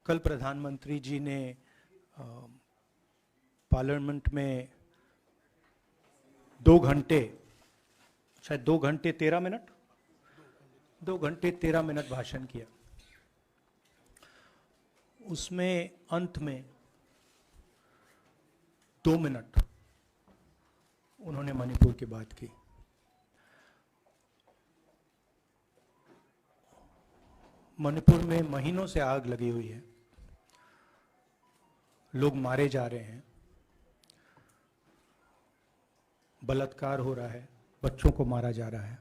कल प्रधानमंत्री जी ने पार्लियामेंट में 2 घंटे, शायद 2 घंटे 13 मिनट, 2 घंटे 13 मिनट भाषण किया। उसमें अंत में 2 मिनट उन्होंने मणिपुर की बात की। मणिपुर में महीनों से आग लगी हुई है, लोग मारे जा रहे हैं, बलात्कार हो रहा है, बच्चों को मारा जा रहा है।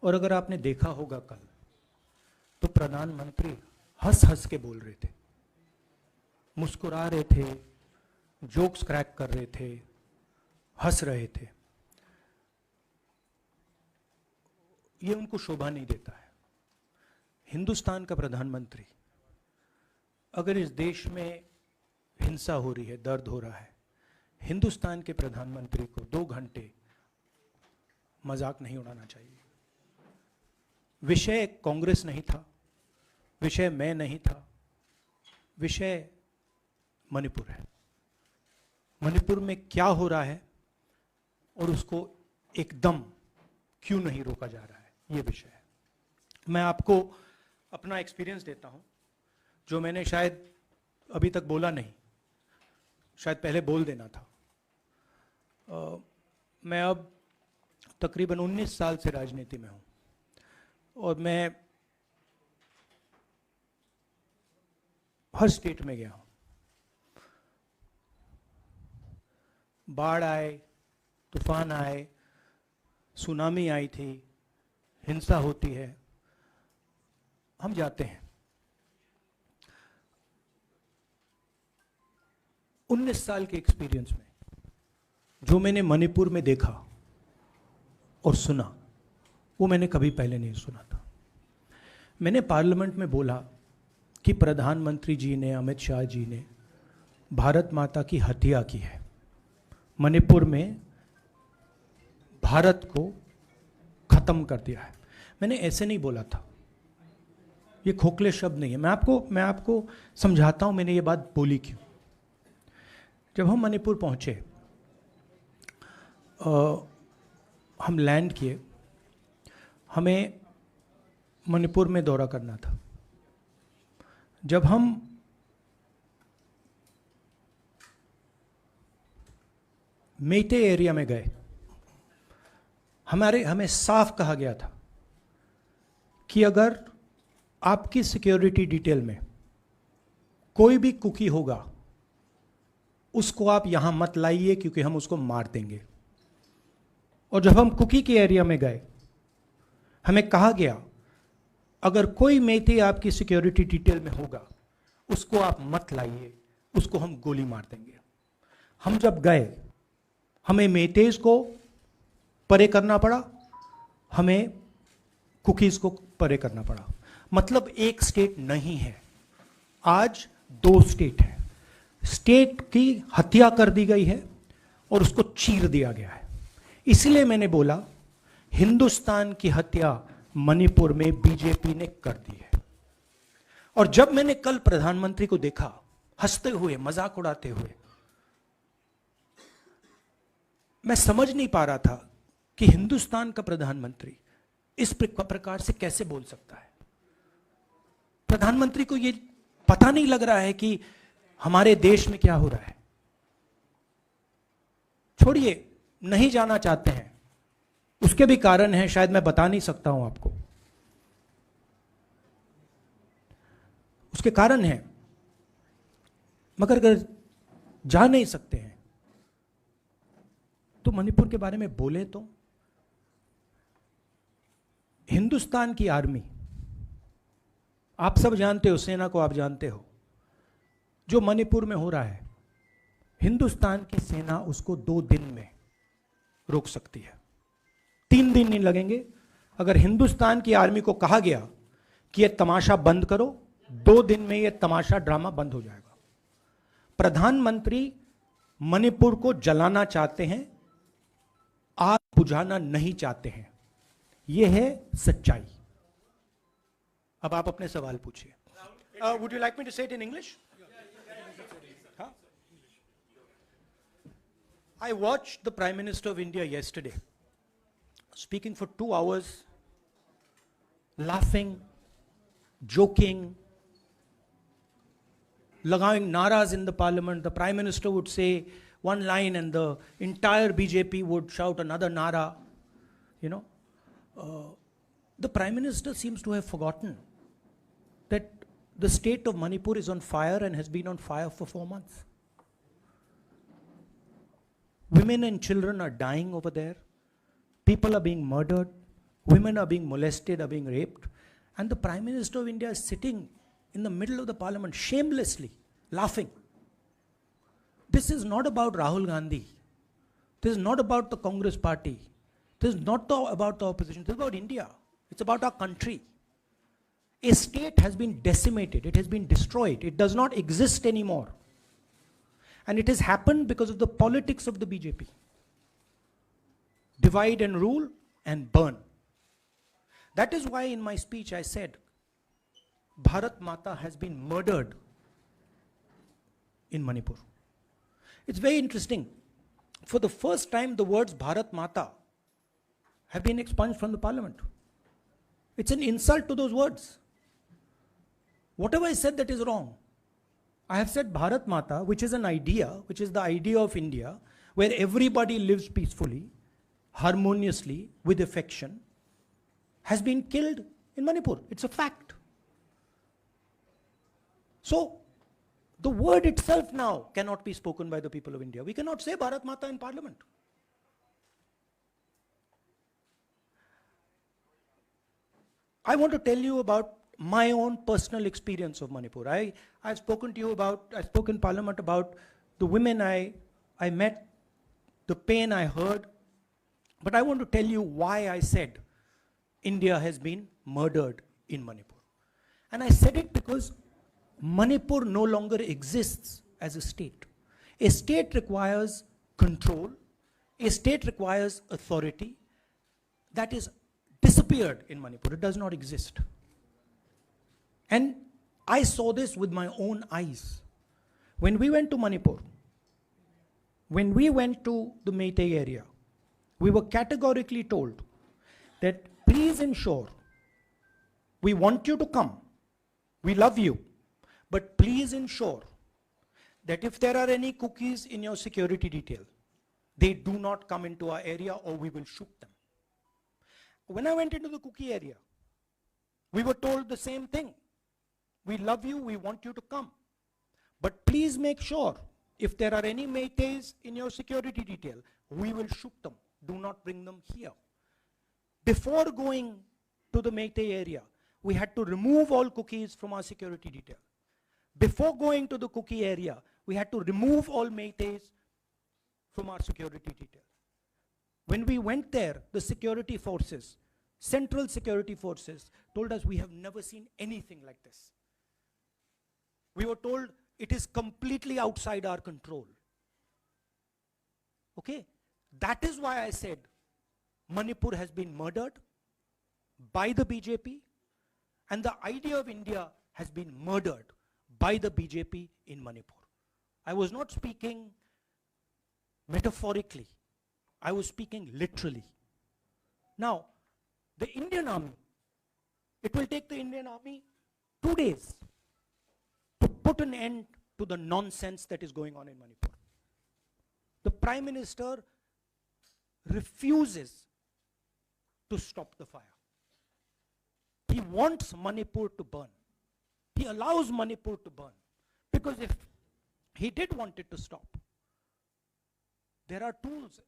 और अगर आपने देखा होगा कल, तो प्रधानमंत्री हंस हंस के बोल रहे थे, मुस्कुरा रहे थे, जोक्स क्रैक कर रहे थे, हंस रहे थे। ये उनको शोभा नहीं देता है। हिंदुस्तान का प्रधानमंत्री, अगर इस देश में हिंसा हो रही है, दर्द हो रहा है, हिंदुस्तान के प्रधानमंत्री को 2 घंटे मजाक नहीं उड़ाना चाहिए। विषय कांग्रेस नहीं था, विषय मैं नहीं था, विषय मणिपुर है। मणिपुर में क्या हो रहा है और उसको एकदम क्यों नहीं रोका जा रहा है, ये विषय है। मैं आपको अपना एक्सपीरियंस देता हूं, जो मैंने शायद अभी तक बोला नहीं, शायद पहले बोल देना था। मैं अब तकरीबन 19 साल से राजनीति में हूं और मैं हर स्टेट में गया हूं। बाढ़ आए, तूफान आए, सुनामी आई थी, हिंसा होती है, हम जाते हैं। 19 साल के एक्सपीरियंस में जो मैंने मणिपुर में देखा और सुना, वो मैंने कभी पहले नहीं सुना था। मैंने पार्लियामेंट में बोला कि प्रधानमंत्री जी ने, अमित शाह जी ने भारत माता की हत्या की है, मणिपुर में भारत को खत्म कर दिया है। मैंने ऐसे नहीं बोला था, ये खोखले शब्द नहीं है। मैं आपको समझाता हूं मैंने ये बात बोली क्यों। जब हम मणिपुर पहुंचे, हम लैंड किए, हमें मणिपुर में दौरा करना था। जब हम मेते एरिया में गए, हमें साफ कहा गया था कि अगर आपकी सिक्योरिटी डिटेल में कोई भी कुकी होगा, उसको आप यहां मत लाइए क्योंकि हम उसको मार देंगे। और जब हम कुकी के एरिया में गए, हमें कहा गया अगर कोई मेते आपकी सिक्योरिटी डिटेल में होगा, उसको आप मत लाइए, उसको हम गोली मार देंगे। हम जब गए, हमें मेतेज को परे करना पड़ा, हमें कुकीज को परे करना पड़ा। मतलब एक स्टेट नहीं है, आज 2 स्टेट है। स्टेट की हत्या कर दी गई है और उसको चीर दिया गया है। इसलिए मैंने बोला हिंदुस्तान की हत्या मणिपुर में बीजेपी ने कर दी है। और जब मैंने कल प्रधानमंत्री को देखा हंसते हुए, मजाक उड़ाते हुए, मैं समझ नहीं पा रहा था कि हिंदुस्तान का प्रधानमंत्री इस प्रकार से कैसे बोल सकता है। प्रधानमंत्री को यह पता नहीं लग रहा है कि हमारे देश में क्या हो रहा है। छोड़िए, नहीं जाना चाहते हैं, उसके भी कारण हैं, शायद मैं बता नहीं सकता हूं आपको, उसके कारण हैं। मगर अगर जा नहीं सकते हैं तो मणिपुर के बारे में बोले तो। हिंदुस्तान की आर्मी, आप सब जानते हो, सेना को आप जानते हो, जो मणिपुर में हो रहा है, हिंदुस्तान की सेना उसको 2 दिन में रोक सकती है, 3 दिन नहीं लगेंगे। अगर हिंदुस्तान की आर्मी को कहा गया कि यह तमाशा बंद करो, 2 दिन में यह तमाशा, ड्रामा बंद हो जाएगा। प्रधानमंत्री मणिपुर को जलाना चाहते हैं, आग बुझाना नहीं चाहते हैं। यह है सच्चाई। अब आप अपने सवाल पूछिए। Would you like me to say it in English? Huh? I watched the Prime Minister of India yesterday speaking for 2 hours, laughing, joking, lagawing naras in the parliament. The Prime Minister would say one line and the entire BJP would shout another nara. You know, the Prime Minister seems to have forgotten that the state of Manipur is on fire and has been on fire for 4 months. Women and children are dying over there. People are being murdered. Women are being molested, are being raped. And the Prime Minister of India is sitting in the middle of the parliament, shamelessly laughing. This is not about Rahul Gandhi. This is not about the Congress party. This is not about the opposition. This is about India. It's about our country. A state has been decimated. It has been destroyed. It does not exist anymore. And it has happened because of the politics of the BJP. Divide and rule and burn. That is why in my speech I said, Bharat Mata has been murdered in Manipur. It's very interesting. For the first time, the words Bharat Mata have been expunged from the parliament. It's an insult to those words. Whatever I said that is wrong. I have said Bharat Mata, which is an idea, which is the idea of India, where everybody lives peacefully, harmoniously, with affection, has been killed in Manipur. It's a fact. So, the word itself now cannot be spoken by the people of India. We cannot say Bharat Mata in parliament. I want to tell you about my own personal experience of Manipur. I've spoken to you about, I spoke in parliament about the women I met, the pain I heard, but I want to tell you why I said India has been murdered in Manipur. And I said it because Manipur no longer exists as a state. A state requires control. A state requires authority. That is disappeared in Manipur. It does not exist. And I saw this with my own eyes. When we went to Manipur, when we went to the Meitei area, we were categorically told that please ensure, we want you to come, we love you, but please ensure that if there are any cookies in your security detail, they do not come into our area or we will shoot them. When I went into the cookie area, we were told the same thing. We love you, we want you to come. But please make sure, if there are any Meiteis in your security detail, we will shoot them. Do not bring them here. Before going to the Meitei area, we had to remove all cookies from our security detail. Before going to the cookie area, we had to remove all Meiteis from our security detail. When we went there, the security forces, central security forces, told us we have never seen anything like this. We were told it is completely outside our control. Okay? That is why I said Manipur has been murdered by the BJP, and the idea of India has been murdered by the BJP in Manipur. I was not speaking metaphorically. I was speaking literally. Now, the Indian army, it will take the Indian army 2 days to put an end to the nonsense that is going on in Manipur. The Prime Minister refuses to stop the fire. He wants Manipur to burn. He allows Manipur to burn. Because if he did want it to stop, there are tools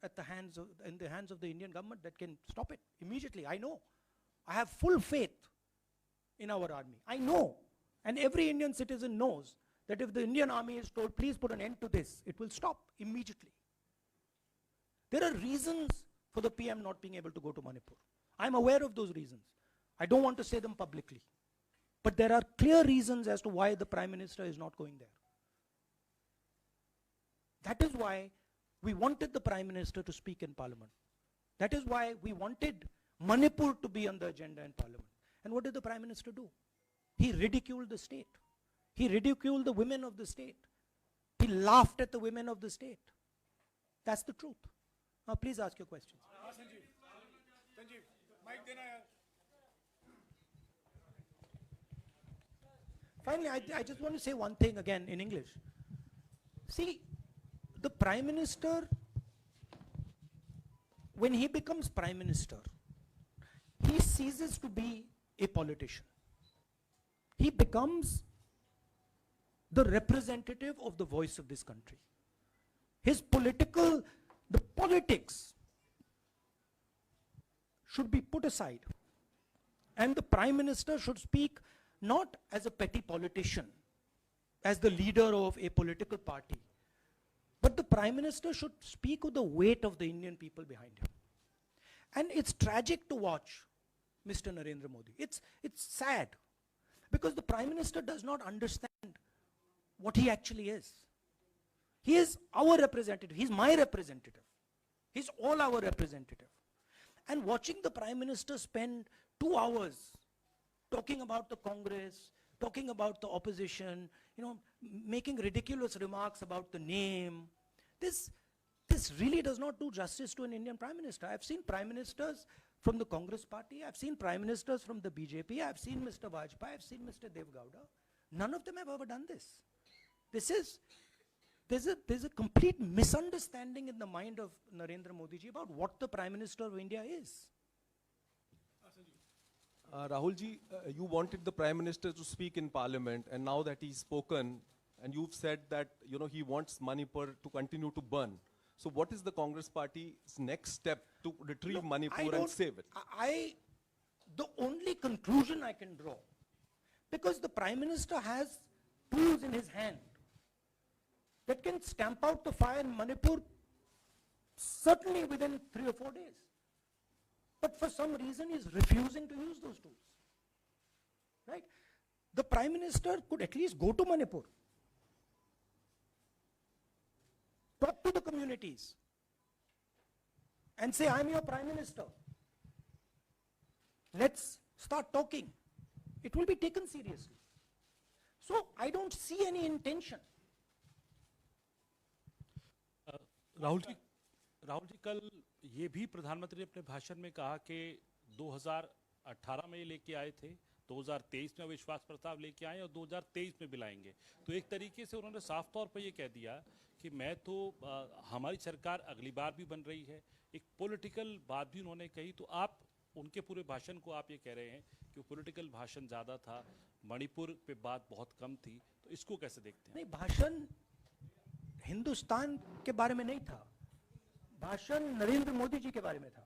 in the hands of the Indian government that can stop it immediately. I know. I have full faith in our army. I know. And every Indian citizen knows that if the Indian army is told, please put an end to this, it will stop immediately. There are reasons for the PM not being able to go to Manipur. I'm aware of those reasons. I don't want to say them publicly. But there are clear reasons as to why the Prime Minister is not going there. That is why we wanted the Prime Minister to speak in Parliament. That is why we wanted Manipur to be on the agenda in Parliament. And what did the Prime Minister do? He ridiculed the state. He ridiculed the women of the state. He laughed at the women of the state. That's the truth. Now please ask your questions. Sanjeev, mic dena yaar. Finally, I just want to say one thing again in English. See, the Prime Minister, when he becomes Prime Minister, he ceases to be a politician. He becomes the representative of the voice of this country. His the politics should be put aside. And the Prime Minister should speak not as a petty politician, as the leader of a political party, but the Prime Minister should speak with the weight of the Indian people behind him. And it's tragic to watch Mr. Narendra Modi. It's sad, because the Prime Minister does not understand what he actually is. He is our representative. He's my representative. He's all our representative. And watching the Prime Minister spend 2 hours talking about the Congress, talking about the opposition, making ridiculous remarks about the name, this really does not do justice to an Indian Prime Minister. I've seen Prime Ministers from the Congress party, I've seen Prime Ministers from the BJP, I've seen Mr. Vajpayee, I've seen Mr. Dev Gowda. None of them have ever done this. There's a complete misunderstanding in the mind of Narendra Modi ji about what the Prime Minister of India is. Rahul ji, you wanted the Prime Minister to speak in Parliament, and now that he's spoken, and you've said that he wants Manipur to continue to burn. So what is the Congress Party's next step to retrieve Manipur and save it? The only conclusion I can draw, because the Prime Minister has tools in his hand that can stamp out the fire in Manipur certainly within 3 or 4 days. But for some reason he is refusing to use those tools. Right? The Prime Minister could at least go to Manipur, talk to the communities, and say, I'm your Prime Minister. Let's start talking. It will be taken seriously. So I don't see any intention. Rahul ji कल ये भी प्रधानमंत्री ने अपने भाषण में कहा कि 2018 में लेके आए थे, 2023 में विश्वास प्रस्ताव लेके आए और 2023 में भी लाएंगे. तो एक तरीके से उन्होंने साफ तौर पर ये कह दिया कि मैं तो हमारी सरकार अगली बार भी बन रही है. एक पॉलिटिकल बात भी उन्होंने कही. तो आप उनके पूरे भाषण को आप ये कह रहे हैं कि वो पॉलिटिकल भाषण ज़्यादा था, मणिपुर पे बात बहुत कम थी. तो इसको कैसे देखते हैं? नहीं, भाषण हिंदुस्तान के बारे में नहीं था, भाषण नरेंद्र मोदी जी के बारे में था.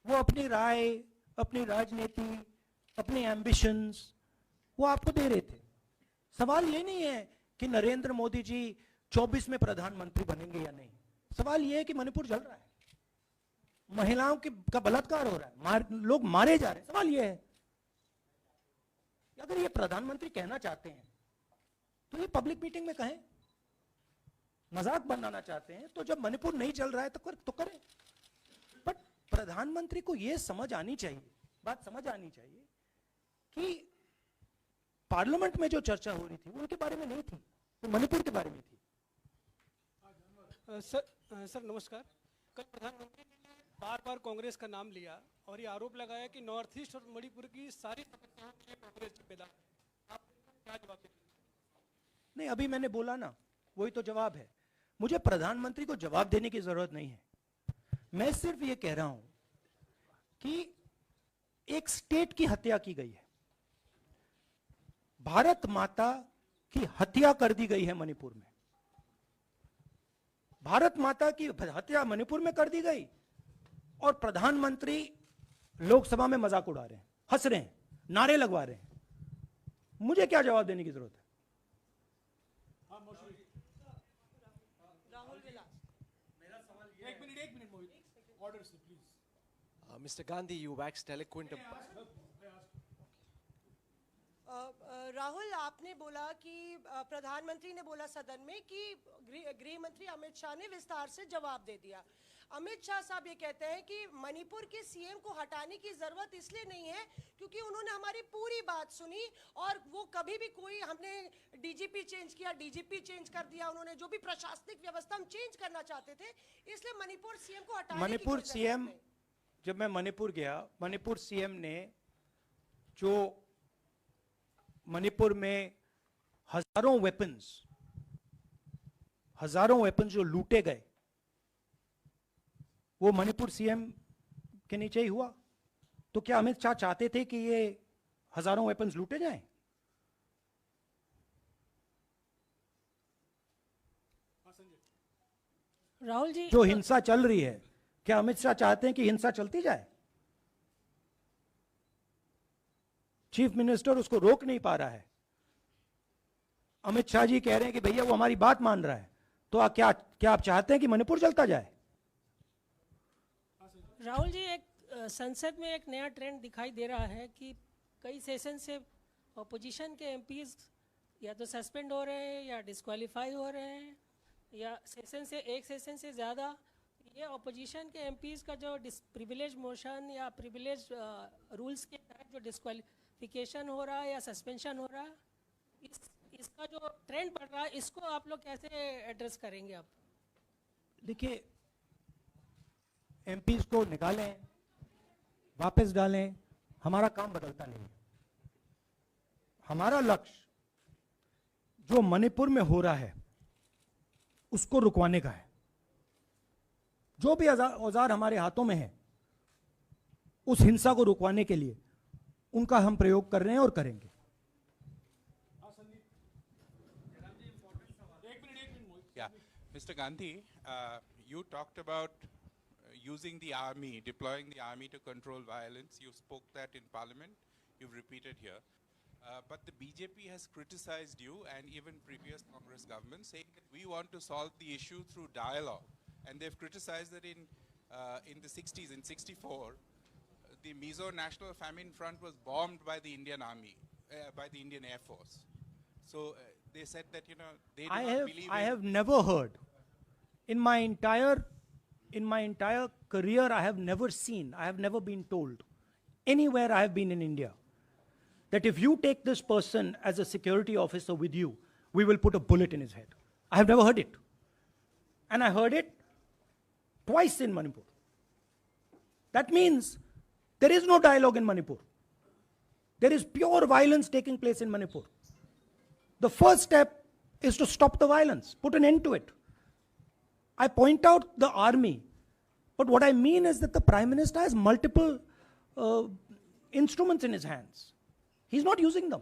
वो अपनी राय, अपनी राजनीति, अपने एम्बिशंस वो आपको दे रहे थे. सवाल ये नहीं है कि नरेंद्र मोदी जी 24 में प्रधानमंत्री बनेंगे या नहीं. सवाल ये है कि मणिपुर जल रहा है, महिलाओं का बलात्कार हो रहा है, लोग मारे जा रहे हैं. सवाल ये है, अगर ये प्रधानमंत्री कहना चाहते हैं तो ये पब्लिक मीटिंग में कहें. मजाक बनाना चाहते हैं तो जब मणिपुर नहीं चल रहा है तो करें. बट प्रधानमंत्री को ये समझ आनी चाहिए, बात समझ आनी चाहिए कि पार्लियामेंट में जो चर्चा हो रही थी वो उनके बारे में नहीं थी, वो मणिपुर के बारे में थी. सर नमस्कार. कल प्रधानमंत्री ने बार बार कांग्रेस का नाम लिया और ये आरोप लगाया कि नॉर्थ ईस्ट और मणिपुर की सारी समस्याओं के लिए कांग्रेस जिम्मेदार. आप क्या जवाब देंगे? नहीं, अभी मैंने बोला ना, वही तो जवाब है. मुझे प्रधानमंत्री को जवाब देने की जरूरत नहीं है. मैं सिर्फ ये कह रहा हूं कि एक स्टेट की हत्या की गई है, भारत माता की हत्या कर दी गई है मणिपुर में. भारत माता की हत्या मणिपुर में कर दी गई और प्रधानमंत्री लोकसभा में मजाक उड़ा रहे हैं, हंस रहे हैं, नारे लगवा रहे हैं. मुझे क्या जवाब देने की जरूरत है? Mr. Gandhi, you waxed eloquent. Rahul, आपने बोला कि प्रधानमंत्री ने बोला सदन में कि गृह मंत्री अमित शाह ने विस्तार से जवाब दे दिया. अमित शाह साहब ये कहते हैं कि मणिपुर के सीएम को हटाने की जरूरत इसलिए नहीं है क्योंकि उन्होंने हमारी पूरी बात सुनी और वो कभी भी कोई हमने डीजीपी चेंज किया, डीजीपी चेंज कर दिया, उन्होंने जो भी प्रशासनिक व्यवस्था हम चेंज करना चाहते थे, इसलिए मणिपुर सीएम को हटाने की मणिपुर कोई सीएम, जरूरत नहीं। जब मैं मणिपुर गया, मणिपुर सीएम ने जो मणिपुर में हजारों वेपन्स जो लूटे गए, वो मणिपुर सीएम के नीचे ही हुआ। तो क्या अमित शाह चाहते थे कि ये हजारों वेपन्स लूटे जाएं? राहुल जी, जो हिंसा चल रही है, क्या अमित शाह चाहते हैं कि हिंसा चलती जाए? चीफ मिनिस्टर उसको रोक नहीं पा रहा है। अमित शाह जी कह रहे हैं कि भैया वो हमारी बात मान रहा है, तो क्या आप चाहते हैं कि मणिपुर चलता जाए? राहुल जी, एक संसद में एक नया ट्रेंड दिखाई दे रहा है कि कई सेशन से अपोजिशन के एमपीज या तो सस्पेंड हो रहे हैं या डिस्क्वालीफाई हो रहे हैं, या एक सेशन से ज़्यादा ये अपोजिशन के एमपीज का जो प्रिविलेज मोशन या प्रिविलेज रूल्स के तहत जो डिस्क्वालिफिकेशन हो रहा है या सस्पेंशन हो रहा है, इसका जो ट्रेंड बढ़ रहा है, इसको आप लोग कैसे एड्रेस करेंगे? आप देखिए, एमपीज को निकालें, वापस डालें, हमारा काम बदलता नहीं है। हमारा लक्ष्य जो मणिपुर में हो रहा है उसको रुकवाने का है। जो भी औजार हमारे हाथों में है, उस हिंसा को रुकवाने के लिए उनका हम प्रयोग कर रहे हैं और करेंगे। Yeah, Mr. Gandhi, you talked about using the army, deploying the army to control violence. You spoke that in Parliament. You've repeated here. But the BJP has criticized you and even previous Congress governments, saying that we want to solve the issue through dialogue. And they've criticized that in the 60s, in 64, the Mizo National Famine Front was bombed by the Indian Army, by the Indian Air Force. So they said that, you know, they do not believe I have never heard in my entire career, I have never been told anywhere I have been in India that if you take this person as a security officer with you, we will put a bullet in his head. I have never heard it. And I heard it twice in Manipur. That means there is no dialogue in Manipur. There is pure violence taking place in Manipur. The first step is to stop the violence, put an end to it. I point out the army, but what I mean is that the Prime Minister has multiple instruments in his hands. He's not using them.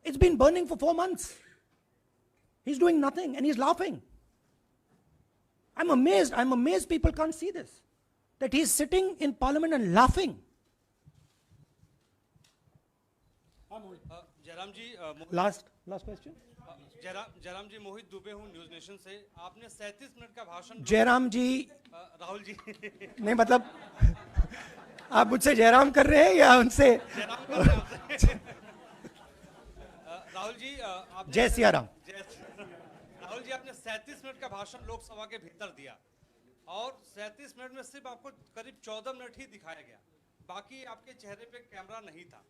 It's been burning for 4 months. He's doing nothing and he's laughing. I'm amazed people can't see this. That he's sitting in Parliament and laughing. Jairam ji, Last question. Jairam जी, मोहित दुबे हूँ news nation से। आपने 37 minute का भाषण। जयराम जी, राहुल जी नहीं मतलब आप मुझसे जयराम कर रहे हैं या उनसे? राहुल जी, जय सिया राम। राहुल जी, आपने 37 मिनट का भाषण लोकसभा के भीतर दिया और 37 मिनट में सिर्फ आपको करीब 14 मिनट ही दिखाया गया, बाकी आपके चेहरे पे कैमरा नहीं था।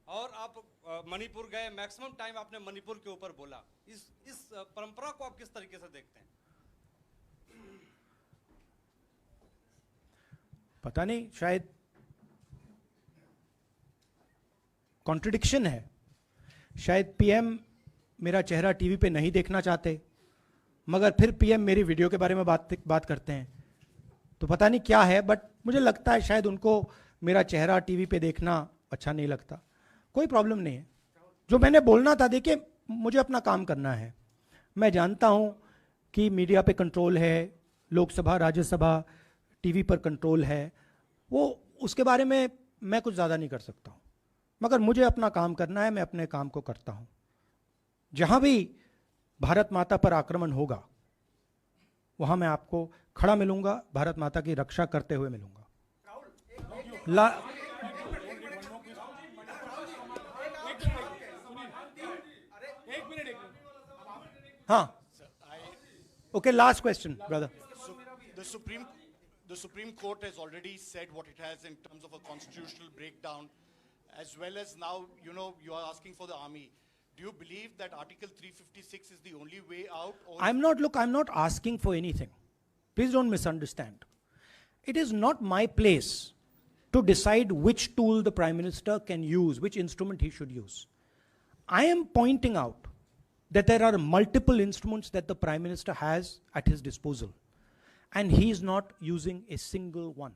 और आप मणिपुर गए, मैक्सिमम टाइम आपने मणिपुर के ऊपर बोला। इस परंपरा को आप किस तरीके से देखते हैं? पता नहीं, शायद कॉन्ट्रडिक्शन है। शायद पीएम मेरा चेहरा टीवी पे नहीं देखना चाहते, मगर फिर पीएम मेरी वीडियो के बारे में बात करते हैं। तो पता नहीं क्या है, बट मुझे लगता है शायद उनको मेरा चेहरा टीवी पे देखना अच्छा नहीं लगता। कोई प्रॉब्लम नहीं है। जो मैंने बोलना था, देखिए मुझे अपना काम करना है। मैं जानता हूं कि मीडिया पे कंट्रोल है, लोकसभा राज्यसभा टीवी पर कंट्रोल है, वो उसके बारे में मैं कुछ ज़्यादा नहीं कर सकता हूं, मगर मुझे अपना काम करना है। मैं अपने काम को करता हूं। जहां भी भारत माता पर आक्रमण होगा वहां मैं आपको खड़ा मिलूंगा, भारत माता की रक्षा करते हुए मिलूंगा। हाँ, Okay, last question, brother. The Supreme Court has already said what it has in terms of a constitutional breakdown, as well as now, you are asking for the army. Do you believe that Article 356 is the only way out? Or I'm not asking for anything. Please don't misunderstand. It is not my place to decide which tool the Prime Minister can use, which instrument he should use. I am pointing out that there are multiple instruments that the Prime Minister has at his disposal, and he is not using a single one.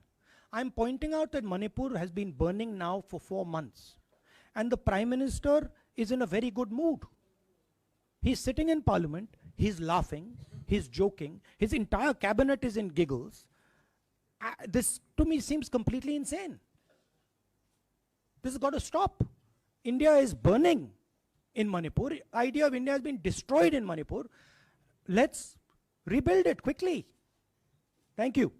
I'm pointing out that Manipur has been burning now for 4 months, and the Prime Minister is in a very good mood. He's sitting in Parliament, he's laughing, he's joking, his entire cabinet is in giggles. This to me seems completely insane. This has got to stop. India is burning in Manipur. The idea of India has been destroyed in Manipur. Let's rebuild it quickly. Thank you.